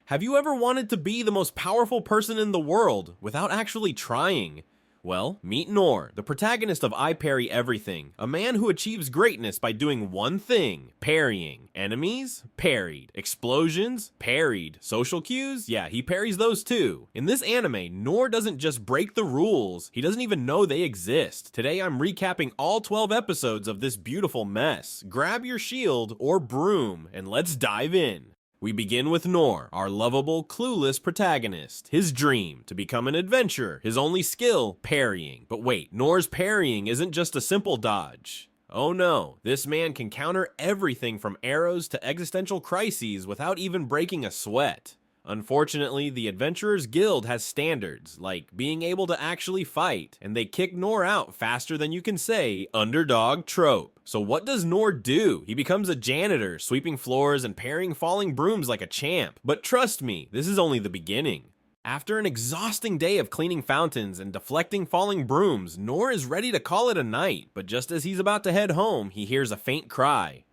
Have you ever wanted to be the most powerful person in the world without actually trying? Well, meet Noor, the protagonist of I Parry Everything, a man who achieves greatness by doing one thing: parrying. Enemies? Parried. Explosions? Parried. Social cues? Yeah, he parries those too. In this anime, Noor doesn't just break the rules, he doesn't even know they exist. Today I'm recapping all 12 episodes of this beautiful mess. Grab your shield or broom, and let's dive in. We begin with Noor, our lovable, clueless protagonist. His dream, to become an adventurer. His only skill, parrying. But wait, Noor's parrying isn't just a simple dodge. Oh no, this man can counter everything from arrows to existential crises without even breaking a sweat. Unfortunately, the Adventurers Guild has standards, like being able to actually fight, and they kick Noor out faster than you can say underdog trope. So what does Noor do? He becomes a janitor, sweeping floors and parrying falling brooms like a champ. But trust me, this is only the beginning. After an exhausting day of cleaning fountains and deflecting falling brooms, Noor is ready to call it a night, but just as he's about to head home, he hears a faint cry.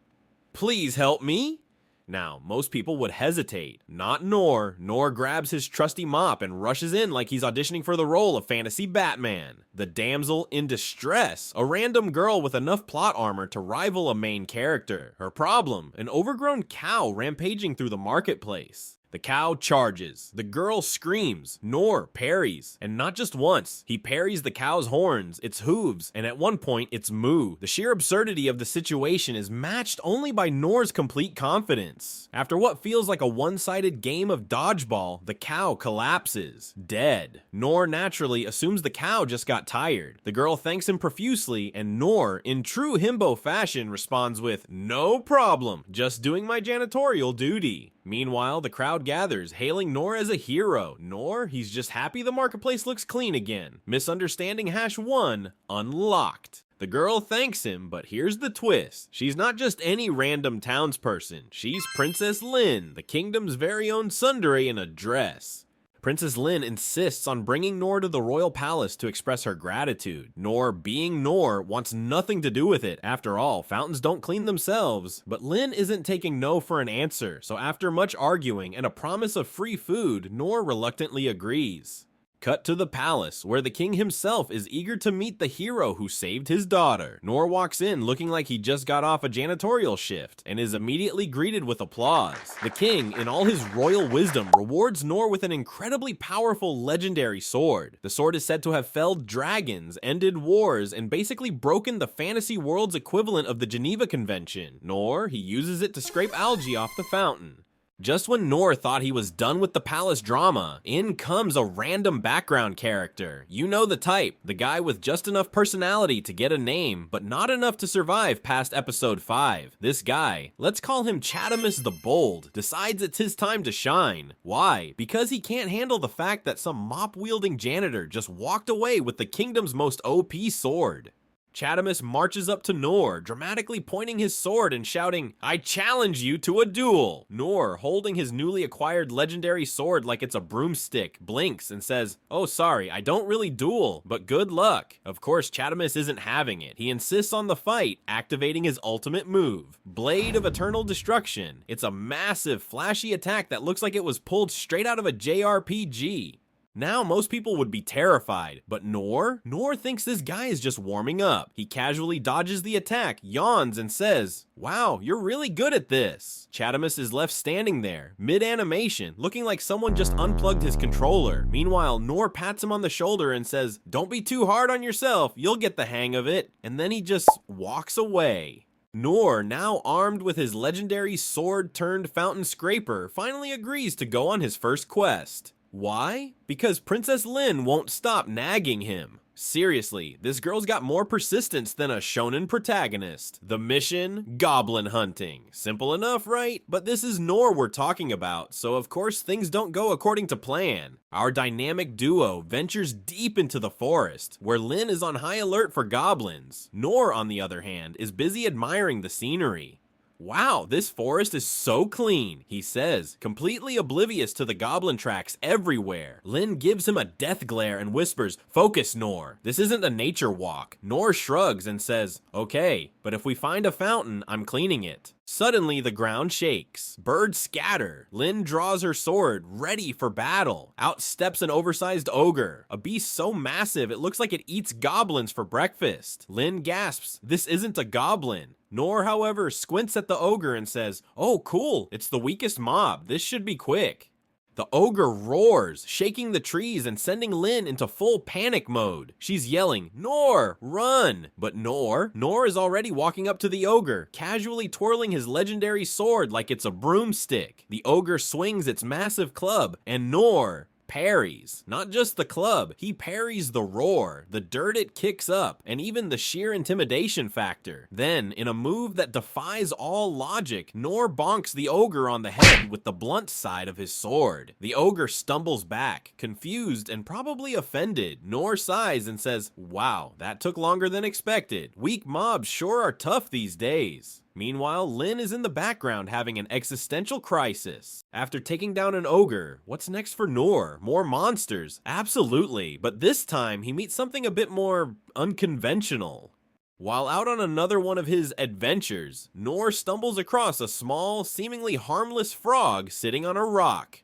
"Please help me?" Now, most people would hesitate. Not Noor. Noor grabs his trusty mop and rushes in like he's auditioning for the role of fantasy Batman. The damsel in distress, a random girl with enough plot armor to rival a main character. Her problem, an overgrown cow rampaging through the marketplace. The cow charges, the girl screams, Noor parries, and not just once. He parries the cow's horns, its hooves, and at one point its moo. The sheer absurdity of the situation is matched only by Noor's complete confidence. After what feels like a one-sided game of dodgeball, the cow collapses, dead. Noor naturally assumes the cow just got tired. The girl thanks him profusely, and Noor, in true himbo fashion, responds with, "No problem, just doing my janitorial duty." Meanwhile, the crowd gathers, hailing Noor as a hero. Noor, he's just happy the marketplace looks clean again. Misunderstanding #1 unlocked. The girl thanks him, but here's the twist. She's not just any random townsperson. She's Princess Lin, the kingdom's very own tsundere in a dress. Princess Lin insists on bringing Noor to the royal palace to express her gratitude. Noor, being Noor, wants nothing to do with it. After all, fountains don't clean themselves. But Lin isn't taking no for an answer, so after much arguing and a promise of free food, Noor reluctantly agrees. Cut to the palace, where the king himself is eager to meet the hero who saved his daughter. Noor walks in looking like he just got off a janitorial shift, and is immediately greeted with applause. The king, in all his royal wisdom, rewards Noor with an incredibly powerful legendary sword. The sword is said to have felled dragons, ended wars, and basically broken the fantasy world's equivalent of the Geneva Convention. Noor, he uses it to scrape algae off the fountain. Just when Noor thought he was done with the palace drama, in comes a random background character. You know the type, the guy with just enough personality to get a name, but not enough to survive past episode 5. This guy, let's call him Chatamus the Bold, decides it's his time to shine. Why? Because he can't handle the fact that some mop-wielding janitor just walked away with the kingdom's most OP sword. Chatamus marches up to Noor, dramatically pointing his sword and shouting, "I challenge you to a duel!" Noor, holding his newly acquired legendary sword like it's a broomstick, blinks and says, "Oh sorry, I don't really duel, but good luck." Of course, Chatamus isn't having it. He insists on the fight, activating his ultimate move, Blade of Eternal Destruction. It's a massive, flashy attack that looks like it was pulled straight out of a JRPG. Now most people would be terrified, but Noor thinks this guy is just warming up. He casually dodges the attack, yawns, and says, "Wow, you're really good at this." Chatamus is left standing there, mid-animation, looking like someone just unplugged his controller. Meanwhile, Noor pats him on the shoulder and says, "Don't be too hard on yourself, you'll get the hang of it." And then he just walks away. Noor, now armed with his legendary sword-turned-fountain scraper, finally agrees to go on his first quest. Why? Because Princess Lin won't stop nagging him. Seriously, this girl's got more persistence than a shonen protagonist. The mission? Goblin hunting. Simple enough, right? But this is Noor we're talking about, so of course things don't go according to plan. Our dynamic duo ventures deep into the forest, where Lin is on high alert for goblins. Noor, on the other hand, is busy admiring the scenery. "Wow, this forest is so clean," he says, completely oblivious to the goblin tracks everywhere. Lin gives him a death glare and whispers, "Focus, Nor. This isn't a nature walk." Nor shrugs and says, "Okay, but if we find a fountain, I'm cleaning it." Suddenly, the ground shakes. Birds scatter. Lin draws her sword, ready for battle. Out steps an oversized ogre, a beast so massive it looks like it eats goblins for breakfast. Lin gasps, "This isn't a goblin." Nor, however, squints at the ogre and says, "Oh, cool, it's the weakest mob. This should be quick." The ogre roars, shaking the trees and sending Lin into full panic mode. She's yelling, "Nor, run!" But Nor is already walking up to the ogre, casually twirling his legendary sword like it's a broomstick. The ogre swings its massive club, and Nor parries. Not just the club, he parries the roar, the dirt it kicks up, and even the sheer intimidation factor. Then, in a move that defies all logic, Nor bonks the ogre on the head with the blunt side of his sword. The ogre stumbles back, confused and probably offended. Nor sighs and says, "Wow, that took longer than expected. Weak mobs sure are tough these days." Meanwhile, Lin is in the background having an existential crisis. After taking down an ogre, what's next for Nor? More monsters? Absolutely, but this time he meets something a bit more unconventional. While out on another one of his adventures, Nor stumbles across a small, seemingly harmless frog sitting on a rock.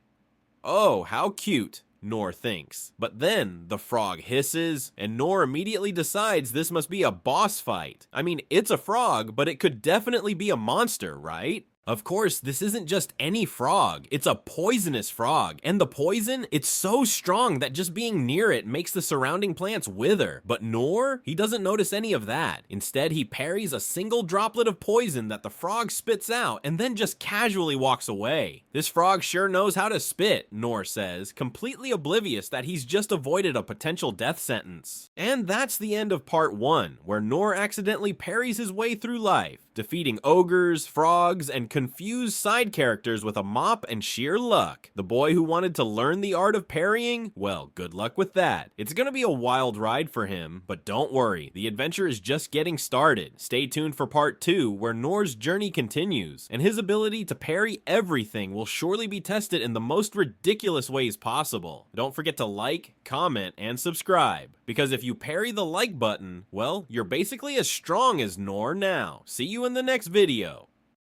"Oh, how cute," Nor thinks. But then, the frog hisses, and Nor immediately decides this must be a boss fight. I mean, it's a frog, but it could definitely be a monster, right? Of course, this isn't just any frog, it's a poisonous frog, and the poison, it's so strong that just being near it makes the surrounding plants wither. But Nor, he doesn't notice any of that. Instead, he parries a single droplet of poison that the frog spits out, and then just casually walks away. This frog sure knows how to spit, Nor says, completely oblivious that he's just avoided a potential death sentence. And that's the end of part 1, where Nor accidentally parries his way through life, defeating ogres, frogs, and confused side characters with a mop and sheer luck. The boy who wanted to learn the art of parrying? Well, good luck with that. It's gonna be a wild ride for him, but don't worry, the adventure is just getting started. Stay tuned for part 2, where Nor's journey continues, and his ability to parry everything will surely be tested in the most ridiculous ways possible. Don't forget to like, comment, and subscribe, because if you parry the like button, well, you're basically as strong as Nor now. See you in the next video.